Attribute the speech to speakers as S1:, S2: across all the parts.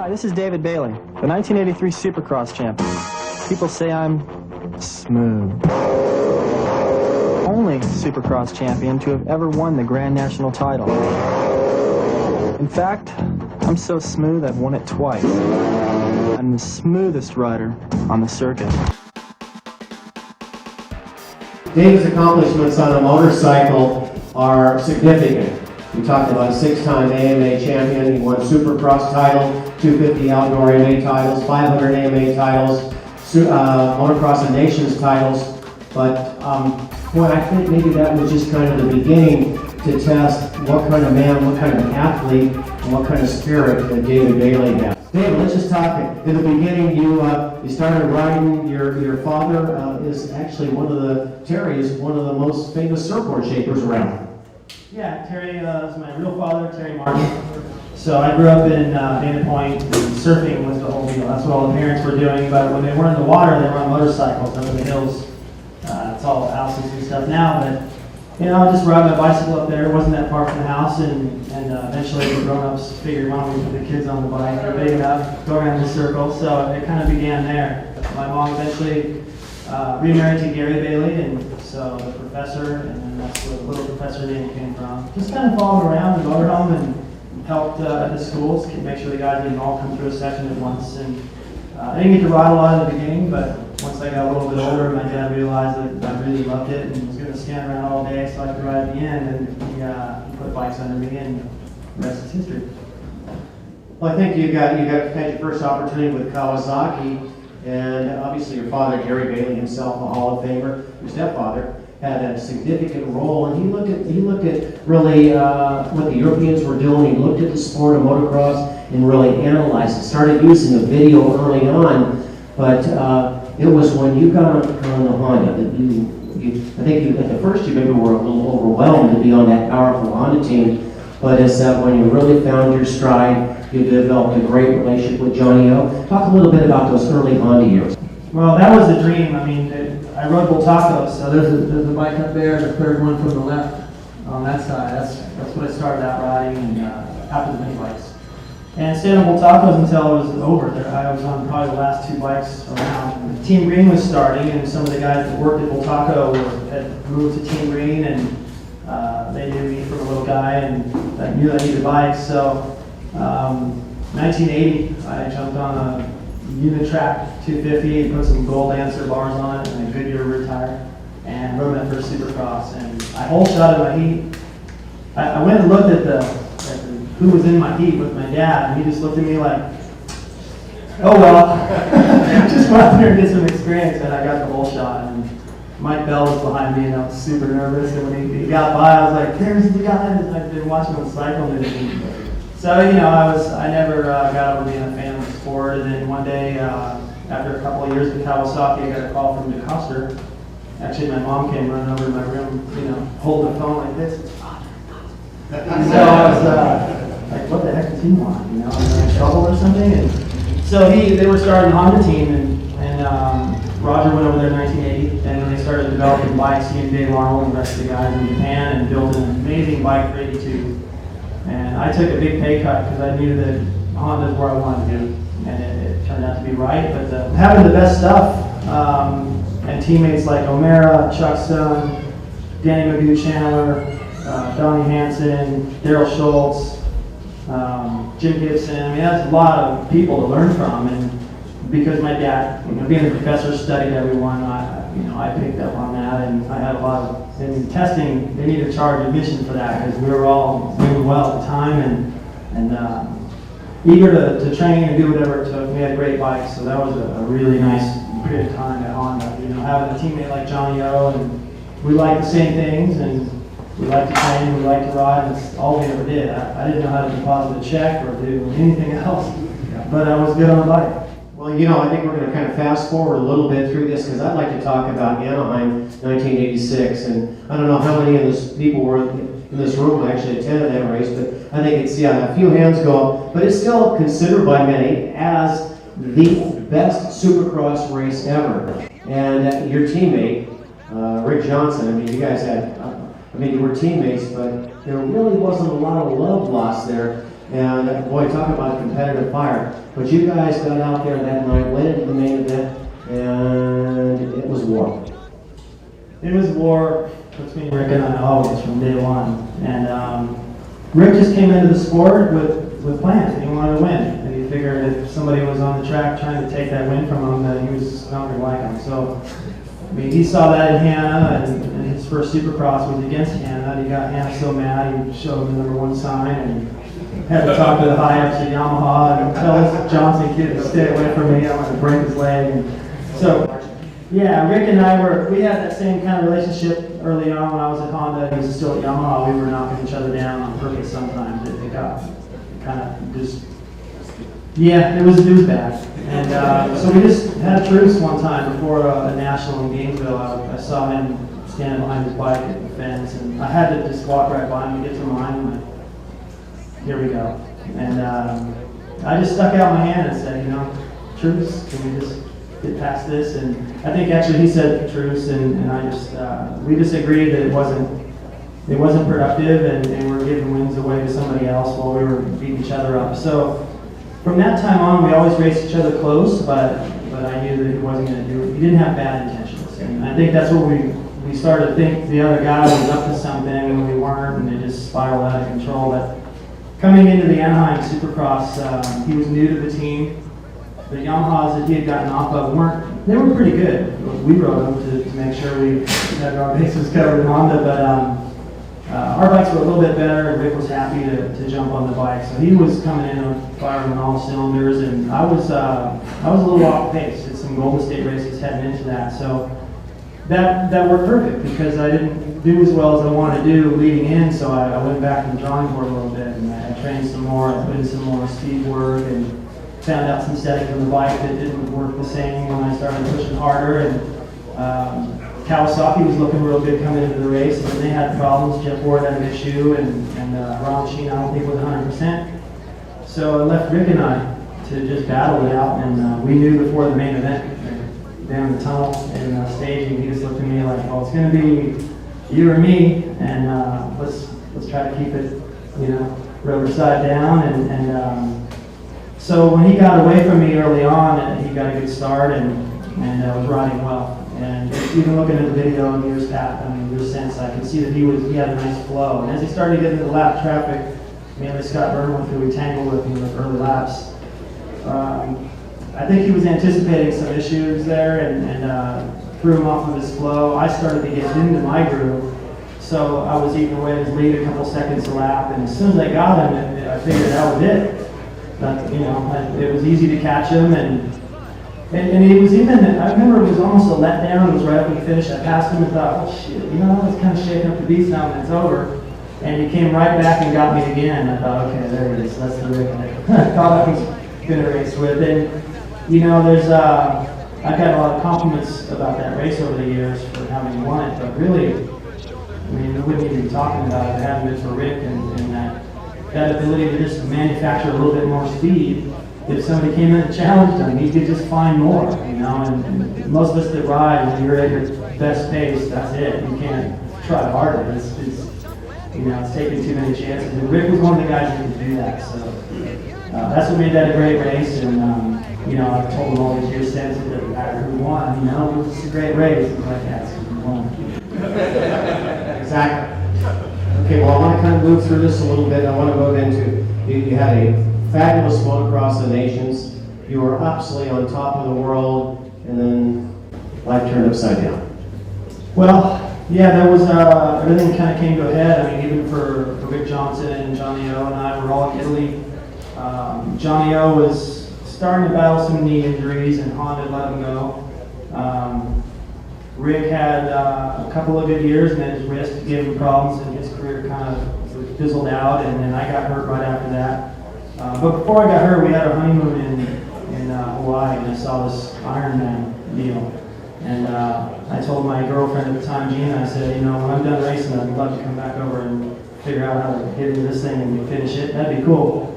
S1: Hi, this is David Bailey, the 1983 Supercross champion. People say I'm smooth. Only Supercross champion to have ever won the Grand National title. In fact, I'm so smooth I've won it twice. I'm the smoothest rider on the circuit.
S2: Dave's accomplishments on a motorcycle are significant. We talked about a 6-time AMA champion. He won Supercross title, 250 outdoor AMA titles, 500 AMA titles, Motocross of Nations titles. But boy, I think maybe that was just kind of the beginning to test what kind of man, what kind of athlete, and what kind of spirit that David Bailey has. David, let's just talk. In the beginning, you started riding. Your father is actually Terry is one of the most famous surfboard shapers around.
S3: Yeah, Terry is my real father, Terry Martin. So I grew up in Dana Point, and surfing was the whole deal. That's what all the parents were doing. But when they were in the water, they were on motorcycles up in the hills. It's all houses and stuff now, but I just ride my bicycle up there. It wasn't that far from the house, and eventually the grown-ups figured, why don't we put the kids on the bike? They're big enough, go around the circle. So it kind of began there. My mom eventually remarried to Gary Bailey, and so the professor, and then that's where the little professor name came from. Just kind of followed around the motorhome and helped at the schools, make sure the guys didn't all come through a section at once. And I didn't get to ride a lot at the beginning, but once I got a little bit older, my dad realized that I really loved it and was going to stand around all day so I could ride at the end, and he put bikes under me, and the rest is history.
S2: Well, I think you had your first opportunity with Kawasaki, and obviously your father, Gary Bailey himself, a Hall of Famer, your stepfather, had a significant role, and he looked at really what the Europeans were doing. He looked at the sport of motocross and really analyzed it. Started using a video early on, but it was when you got on the Honda that I think at the first you maybe were a little overwhelmed to be on that powerful Honda team, but it's when you really found your stride, you developed a great relationship with Johnny O. Talk a little bit about those early Honda years.
S3: Well, that was the dream. I mean, I rode Voltacos, so there's a bike up there, the third one from the left on that side. That's what I started out riding, and after the mini bikes. And stayed on Voltacos until it was over. I was on probably the last 2 bikes around. Team Green was starting, and some of the guys that worked at Voltaco had moved to Team Green, and they knew me from a little guy, and I knew I needed bikes. So 1980, I jumped on a Unitrack 250 and put some gold answer bars on it and a Goodyear rear tire, and rode my first Supercross. And I whole shot in my heat. I went and looked at who was in my heat with my dad, and he just looked at me like, oh well, just went out there and get some experience, and I got the whole shot. And Mike Bell was behind me, and I was super nervous. And when he got by, I was like, there's the guy. And I've been watching him cycle, and so I never got over being a fan of the sport. And then one day, after a couple of years with Kawasaki, I got a call from DeCoster. Actually, my mom came running over to my room, holding the phone like this. So I was like, what the heck does he want? Am I in trouble or something? And so they were starting the Honda team, and Roger went over there in 1980, and when they started developing bikes, he and Dave Arnold and the rest of the guys in Japan, and built an amazing bike for 82. And I took a big pay cut because I knew that Honda is where I wanted to be, and it turned out to be right. But having the best stuff, and teammates like O'Mara, Chuck Stone, Danny Magoo Chandler, Donnie Hansen, Daryl Schultz, Jim Gibson. I mean, that's a lot of people to learn from, and because my dad, being a professor, studied everyone, I picked up on that, and I had a lot of, in testing, they needed to charge admission for that, because we were all doing well at the time, and eager to train and do whatever it took. We had great bikes, so that was a really nice period of time at Honda. Having a teammate like Johnny O, and we liked the same things, and we like to train, we like to ride, and that's all we ever did. I didn't know how to deposit a check or do anything else, but I was good on the bike.
S2: Well, I think we're going to kind of fast forward a little bit through this, because I'd like to talk about Anaheim 1986, and I don't know how many of those people were in this room actually attended that race, but I think it's, a few hands go up, but it's still considered by many as the best Supercross race ever. And your teammate, Rick Johnson, you guys had, you were teammates, but there really wasn't a lot of love lost there. And boy, talk about competitive fire. But you guys got out there that night, went into the main event, and it was war.
S3: It was war between Rick and I always from day one. And Rick just came into the sport with plans. He wanted to win. And he figured if somebody was on the track trying to take that win from him, that he was not going to like him. So, I mean, he saw that in Hannah, and his first Supercross was against Hannah. He got Hannah so mad, he showed him the #1 sign and had to talk to the high-ups at Yamaha and tell this Johnson kid to stay away from me. I want to break his leg. And so, yeah, Rick and I we had that same kind of relationship early on when I was at Honda. He was still at Yamaha. We were knocking each other down on purpose sometimes. It got kind of just, yeah, it was bad. And so we just had a truce one time before a national in Gainesville. I saw him standing behind his bike at the fence, and I had to just walk right by him and get to behind him. And here we go. And I just stuck out my hand and said, truce, can we just get past this? And I think actually he said truce, and I just, we just agreed that it wasn't productive, and we're giving wins away to somebody else while we were beating each other up. So from that time on, we always raced each other close, but I knew that he wasn't going to do it. He didn't have bad intentions. And I think that's what we started to think the other guy was up to something, and we weren't, and it just spiraled out of control. But coming into the Anaheim Supercross, he was new to the team. The Yamahas that he had gotten off of were pretty good. We rode them to make sure we had our bases covered in Honda, but our bikes were a little bit better, and Rick was happy to jump on the bike. So he was coming in on firing on all cylinders, and I was a little off pace. Did some Golden State races heading into that, so that worked perfect because I didn't do as well as I wanted to do leading in. So I went back to the drawing board a little bit, and I trained some more. I put in some more speed work, and found out some settings on the bike that didn't work the same when I started pushing harder. And Kawasaki was looking real good coming into the race, and then they had problems. Jeff Ward had an issue, and Ron Sheen, I don't think, was 100%. So I left Rick and I to just battle it out, and we knew before the main event, down the tunnel and staging, he just looked at me like, well, it's going to be you or me, and let's try to keep it, rubber side down. And so when he got away from me early on, he got a good start and was riding well. And even looking at the video in years past, years since, I can see that he had a nice flow. And as he started to get into the lap traffic, mainly Scott Burnham, who we tangled with in the early laps, I think he was anticipating some issues there and threw him off of his flow. I started to get into my groove, so I was eating away at his lead a couple seconds a lap. And as soon as I got him, I figured that was it. But, it was easy to catch him, and he was even, I remember it was almost a letdown. It was right up the finish. I passed him and thought, oh shit, it's kind of shaking up the beast now and it's over. And he came right back and got me again. I thought, okay, there it is. That's the Rick I thought I was going to race with. And, I've got a lot of compliments about that race over the years for having won it, but really, we wouldn't even be talking about it if it hadn't been for Rick and that ability to just manufacture a little bit more speed. If somebody came in and challenged him, he could just find more, and most of us that ride, when you're at your best pace, that's it. You can't try harder. It's taking too many chances. And Rick was one of the guys who could do that, so that's what made that a great race. And I've told him all these years since it doesn't matter who won. It was just a great race. It's like, yeah, it's who won.
S2: Exactly. Okay, well, I want to kind of move through this a little bit. I want to go into, you had a fabulous motocross of the nations. You were absolutely on top of the world, and then life turned upside down.
S3: Well, yeah, there was, everything kind of came to a head. Even for Rick Johnson and Johnny O and I were all in Italy. Johnny O was starting to battle some knee injuries, and Honda let him go. Rick had a couple of good years, and then his wrist gave him problems, and his career kind of fizzled out, and then I got hurt right after that. But before I got hurt, we had a honeymoon in Hawaii, and I saw this Ironman deal. And I told my girlfriend at the time, Gina, I said, when I'm done racing, I'd love to come back over and figure out how to get into this thing and finish it. That'd be cool.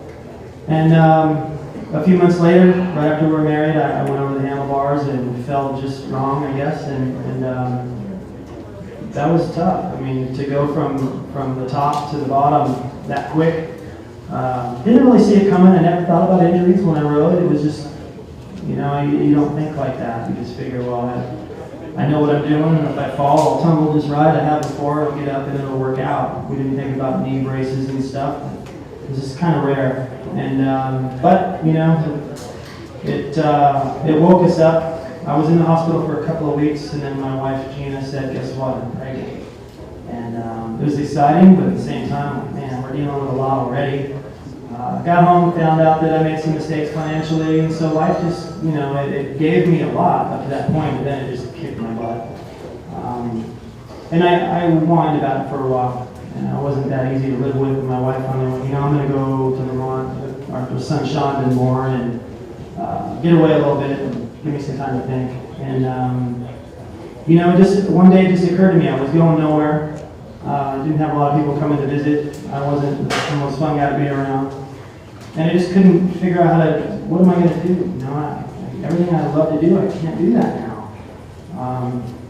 S3: And a few months later, right after we were married, I went over the handlebars and fell just wrong, I guess. And that was tough. To go from the top to the bottom that quick, Didn't really see it coming. I never thought about injuries when I rode. It was just, you don't think like that. You just figure, well, I know what I'm doing, and if I fall, I'll tumble just right. I have before, I'll get up and it'll work out. We didn't think about knee braces and stuff. It was just kind of rare. And, but, it woke us up. I was in the hospital for a couple of weeks, and then my wife, Gina, said, guess what, I'm pregnant. And it was exciting, but at the same time, man, we're dealing with a lot already. Got home, found out that I made some mistakes financially, and so life just, it gave me a lot up to that point, but then it just kicked my butt. And I whined about it for a while, and I wasn't that easy to live with my wife. I'm going to go to Vermont. Our son Sean had been born, and get away a little bit and give me some time to think. And, just one day it just occurred to me, I was going nowhere. Didn't have a lot of people coming to visit. I wasn't the most fun guy to be around. And I just couldn't figure out what am I going to do? Everything I love to do, I can't do that now.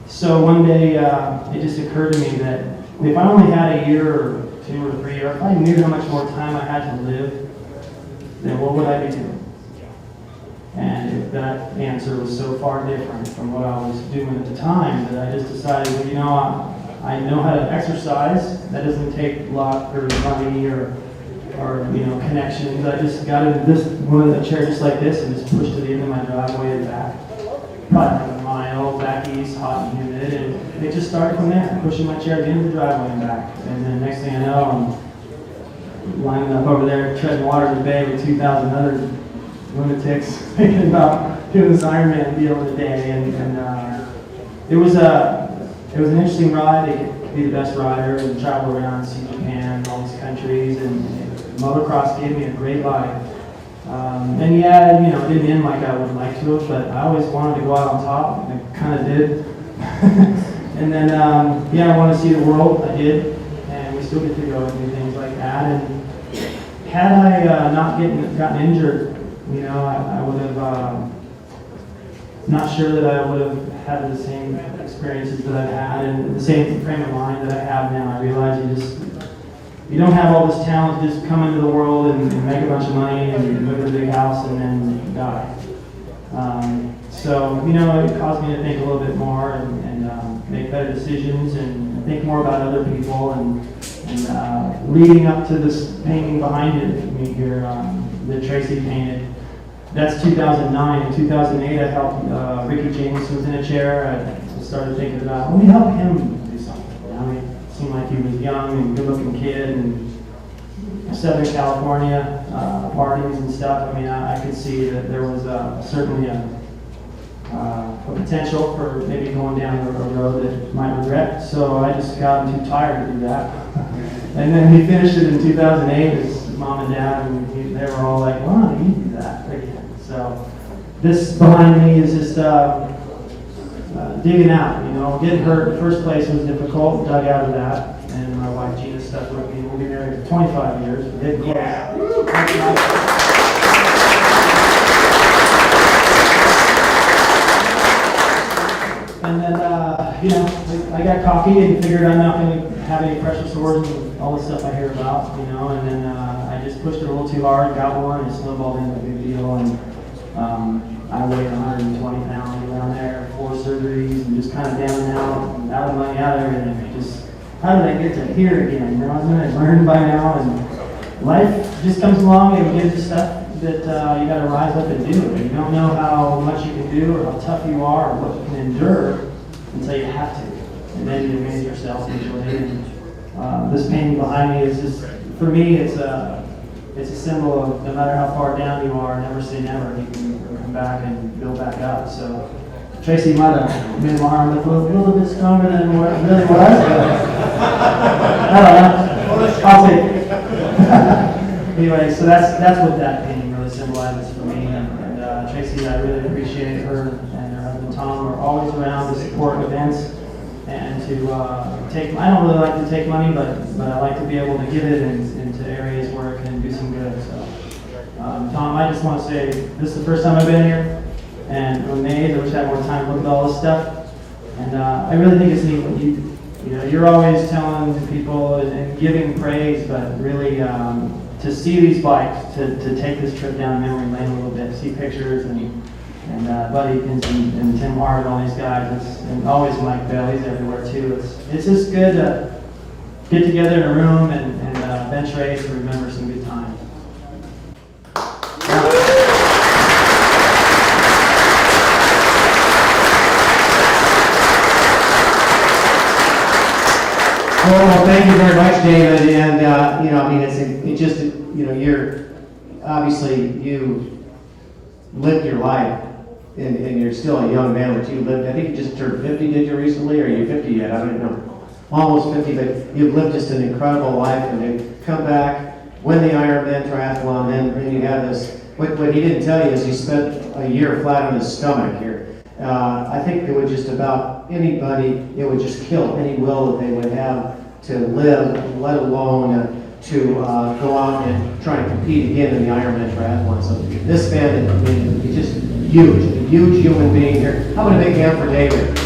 S3: So one day, it just occurred to me that if I only had a year or 2 or 3, or if I knew how much more time I had to live, then what would I be doing? And if that answer was so far different from what I was doing at the time, that I just decided, I know how to exercise. That doesn't take luck or money or connections. I just got in one of the chairs just like this and just pushed to the end of my driveway and back. Probably like a mile back east, hot and humid, and it just started from there, pushing my chair to the end of the driveway and back. And then next thing I know, I'm lining up over there, treading water in the bay with 2,000 other lunatics thinking about doing this Ironman deal in a day. And it was an interesting ride. I get to be the best rider and travel around, see Japan, all these countries, and motocross gave me a great life. And yeah, it didn't end like I would like to have, but I always wanted to go out on top, and I kind of did. And then, I wanted to see the world. I did, and we still get to go and do things like that. And had I not gotten injured, I would have, not sure that I would have had the same experiences that I've had and the same frame of mind that I have now. I realize you don't have all this talent, just come into the world and make a bunch of money and live in a big house and then die. So, it caused me to think a little bit more and make better decisions and think more about other people and leading up to this painting behind me here that Tracy painted. That's 2009. In 2008, I helped Ricky James, who was in a chair. I started thinking about, let me help him do something. It seemed like he was young and good-looking kid, and Southern California parties and stuff. I could see that there was certainly a potential for maybe going down a road that he might regret. So I just got too tired to do that. And then he finished it in 2008. His mom and dad, and they were all like, "Why do you do that again?" So this behind me is just digging out. Getting hurt in the first place was difficult. Dug out of that, and my wife Gina stuck with me. We'll be married for 25 years. Big close. And then, I got cocky and figured I'm not going to have any pressure sores and all the stuff I hear about, and then I just pushed it a little too hard, got one, and snowballed into a big deal, and I weighed 120 pounds around there, 4 surgeries, and just kind of down and out of money, out of everything. Just, how did I get to here again? I've learned by now, and life just comes along and gives you stuff that you got to rise up and do. You don't know how much you can do or how tough you are or what you can endure until you have to. And then you amaze yourself usually. And this painting behind me is just, for me, it's a symbol of no matter how far down you are, never say never. You can come back and build back up. So Tracy might have made my arm look a little bit stronger than what it really was. But I don't know. I'll take it. Anyway, so that's what that painting really symbolizes for me. And Tracy, I really appreciate her and her husband Tom are always around to support events and to take. I don't really like to take money, but I like to be able to give it into areas where it can do some good. So, Tom, I just want to say this is the first time I've been here, and I'm amazed. I wish I had more time to look at all this stuff. And I really think it's neat when you're always telling people and giving praise, but really to see these bikes, to take this trip down memory lane a little bit, see pictures and Buddy Higgins and Tim Hart and all these guys, and always Mike Bell, he's everywhere too. It's just good to get together in a room and bench race and remember some good times.
S2: Well, thank you very much, David. And I mean, it just you're obviously you lived your life, and you're still a young man, but you lived. I think you just turned 50, did you recently, or are you 50 yet? I don't know. Almost 50, but you've lived just an incredible life, and then come back, win the Ironman triathlon, then you have this. What he didn't tell you is he spent a year flat on his stomach here. I think it would just about anybody, it would just kill any will that they would have to live, let alone to go out and try to compete again in the Ironman triathlon. So this man, I mean, he's just huge, a huge human being here. How about a big hand for David?